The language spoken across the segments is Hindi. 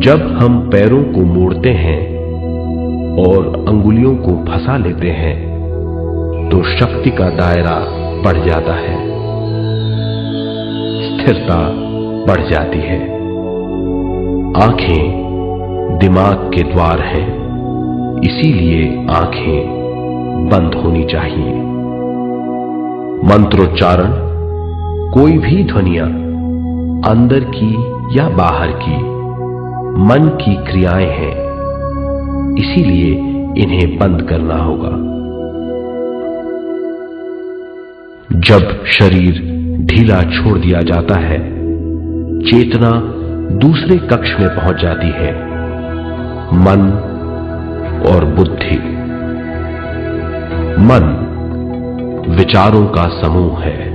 जब हम पैरों को मोड़ते हैं और अंगुलियों को फंसा लेते हैं तो शक्ति का दायरा बढ़ जाता है, स्थिरता बढ़ जाती है। आंखें दिमाग के द्वार हैं, इसीलिए आंखें बंद होनी चाहिए। मंत्रोच्चारण, कोई भी ध्वनियां अंदर की या बाहर की मन की क्रियाएं हैं, इसीलिए इन्हें बंद करना होगा। जब शरीर ढीला छोड़ दिया जाता है, चेतना दूसरे कक्ष में पहुंच जाती है, मन और बुद्धि। मन विचारों का समूह है।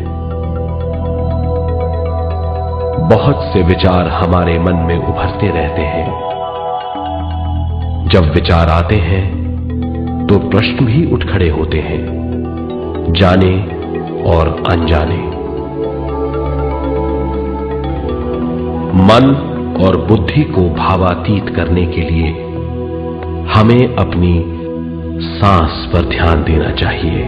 बहुत से विचार हमारे मन में उभरते रहते हैं। जब विचार आते हैं तो प्रश्न भी उठ खड़े होते हैं, जाने और अनजाने। मन और बुद्धि को भावातीत करने के लिए हमें अपनी सांस पर ध्यान देना चाहिए।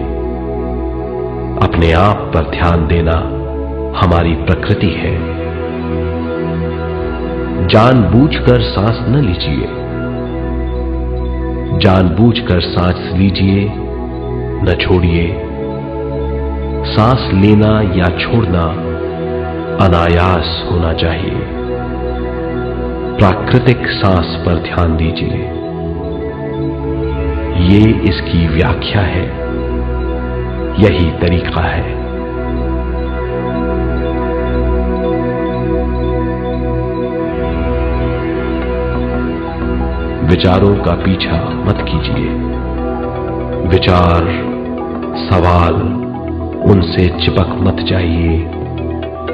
अपने आप पर ध्यान देना हमारी प्रकृति है। जानबूझकर सांस न लीजिए। जानबूझकर सांस लीजिए, न छोड़िए। सांस लेना या छोड़ना अनायास होना चाहिए। प्राकृतिक सांस पर ध्यान दीजिए। ये इसकी व्याख्या है, यही तरीका है। विचारों का पीछा मत कीजिए। विचार, सवाल, उनसे चिपक मत जाइए।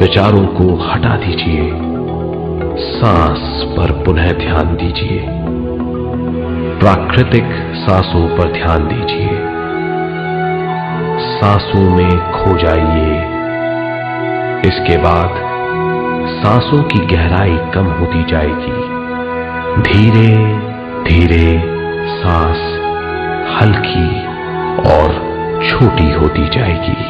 विचारों को हटा दीजिए। सांस पर पुनः ध्यान दीजिए। प्राकृतिक सांसों पर ध्यान दीजिए। सांसों में खो जाइए। इसके बाद सांसों की गहराई कम होती जाएगी। धीरे धीरे सांस हल्की और छोटी होती जाएगी।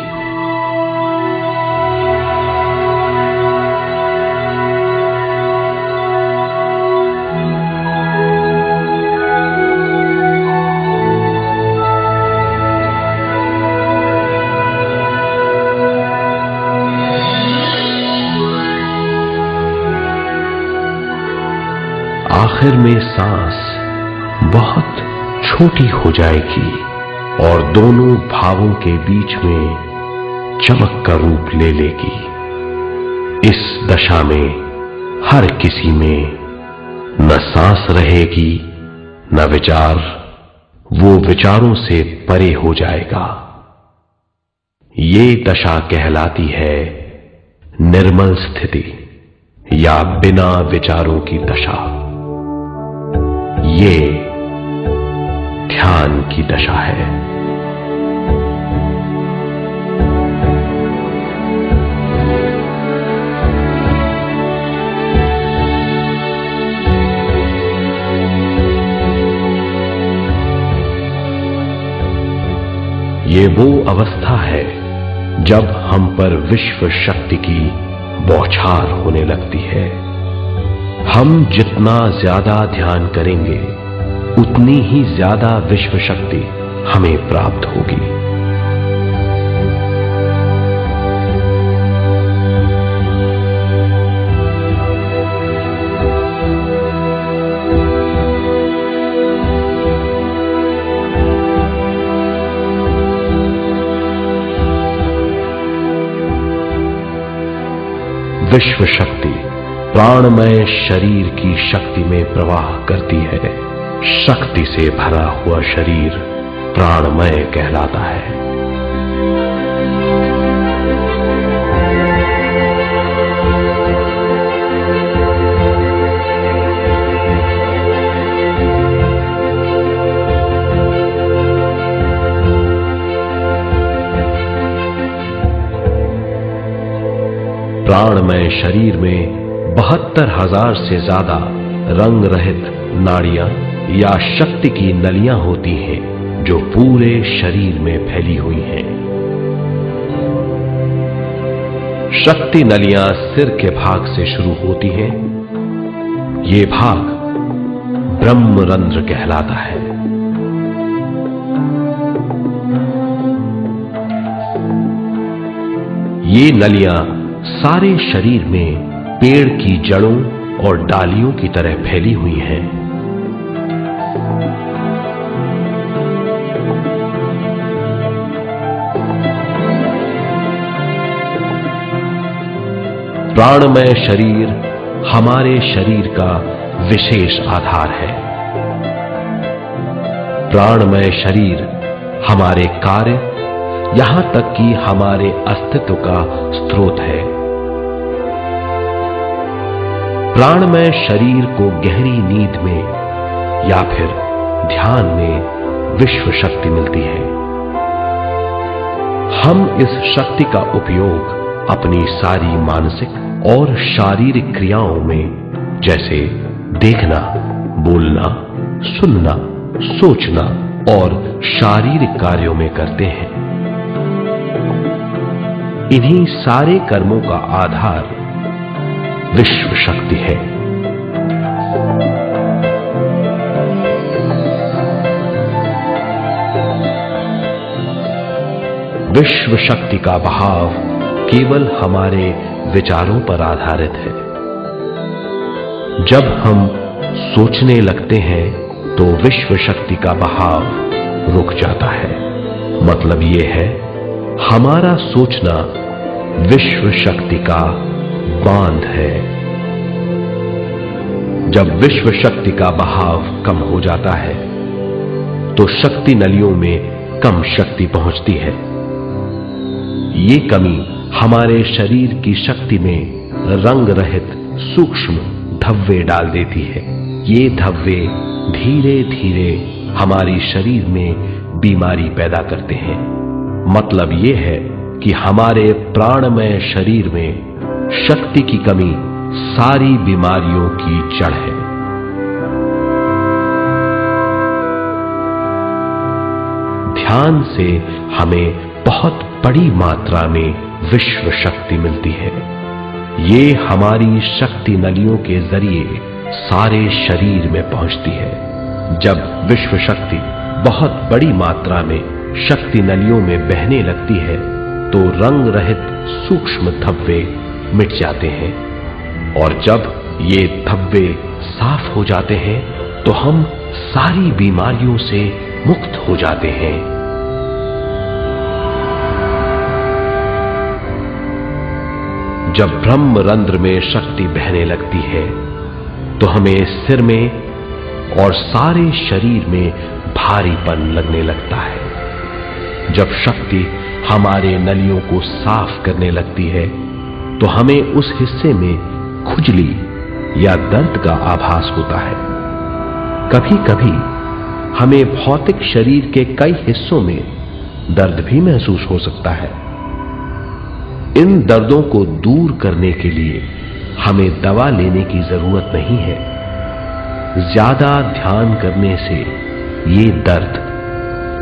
आखिर में सांस बहुत छोटी हो जाएगी और दोनों भावों के बीच में चमक का रूप ले लेगी। इस दशा में हर किसी में न सांस रहेगी न विचार, वो विचारों से परे हो जाएगा। ये दशा कहलाती है निर्मल स्थिति या बिना विचारों की दशा। ये ध्यान की दशा है। ये वो अवस्था है जब हम पर विश्व शक्ति की बौछार होने लगती है। हम जितना ज्यादा ध्यान करेंगे उतनी ही ज्यादा विश्व शक्ति हमें प्राप्त होगी। विश्व शक्ति प्राणमय शरीर की शक्ति में प्रवाह करती है। शक्ति से भरा हुआ शरीर प्राणमय कहलाता है। प्राणमय शरीर में 72,000 से ज्यादा रंग रहित नाड़ियां या शक्ति की नलियां होती हैं जो पूरे शरीर में फैली हुई हैं। शक्ति नलियां सिर के भाग से शुरू होती हैं। ये भाग ब्रह्मरंध्र कहलाता है। ये नलियां सारे शरीर में पेड़ की जड़ों और डालियों की तरह फैली हुई हैं। प्राणमय शरीर हमारे शरीर का विशेष आधार है। प्राणमय शरीर हमारे कार्य, यहां तक कि हमारे अस्तित्व का स्रोत है। प्राणमय शरीर को गहरी नींद में या फिर ध्यान में विश्व शक्ति मिलती है। हम इस शक्ति का उपयोग अपनी सारी मानसिक और शारीरिक क्रियाओं में, जैसे देखना, बोलना, सुनना, सोचना और शारीरिक कार्यों में करते हैं। इन्हीं सारे कर्मों का आधार विश्व शक्ति है। विश्व शक्ति का बहाव केवल हमारे विचारों पर आधारित है। जब हम सोचने लगते हैं तो विश्व शक्ति का बहाव रुक जाता है। मतलब यह है, हमारा सोचना विश्व शक्ति का बांध है। जब विश्व शक्ति का बहाव कम हो जाता है तो शक्ति नलियों में कम शक्ति पहुंचती है। ये कमी हमारे शरीर की शक्ति में रंग रहित सूक्ष्म धब्बे डाल देती है। ये धब्बे धीरे धीरे हमारी शरीर में बीमारी पैदा करते हैं। मतलब यह है कि हमारे प्राणमय शरीर में शक्ति की कमी सारी बीमारियों की जड़ है। ध्यान से हमें बहुत बड़ी मात्रा में विश्व शक्ति मिलती है। ये हमारी शक्ति नलियों के जरिए सारे शरीर में पहुंचती है। जब विश्व शक्ति बहुत बड़ी मात्रा में शक्ति नलियों में बहने लगती है तो रंग रहित सूक्ष्म धब्बे मिट जाते हैं, और जब ये धब्बे साफ हो जाते हैं तो हम सारी बीमारियों से मुक्त हो जाते हैं। जब ब्रह्मरंध्र में शक्ति बहने लगती है तो हमें सिर में और सारे शरीर में भारीपन लगने लगता है। जब शक्ति हमारे नलियों को साफ करने लगती है तो हमें उस हिस्से में खुजली या दर्द का आभास होता है। कभी कभी हमें भौतिक शरीर के कई हिस्सों में दर्द भी महसूस हो सकता है। इन दर्दों को दूर करने के लिए हमें दवा लेने की जरूरत नहीं है। ज्यादा ध्यान करने से ये दर्द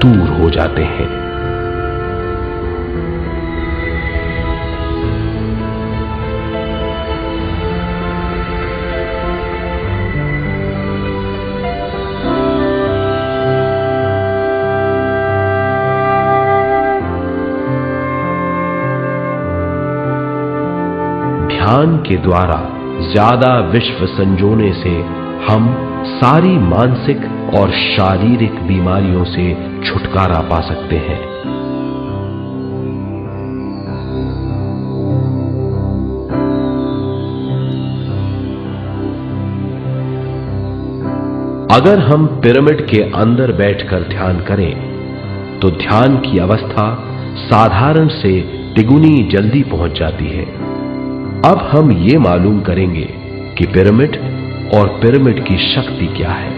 दूर हो जाते हैं। ध्यान के द्वारा ज्यादा विश्व संजोने से हम सारी मानसिक और शारीरिक बीमारियों से छुटकारा पा सकते हैं। अगर हम पिरामिड के अंदर बैठकर ध्यान करें तो ध्यान की अवस्था साधारण से तिगुनी जल्दी पहुंच जाती है। अब हम ये मालूम करेंगे कि पिरामिड और पिरामिड की शक्ति क्या है।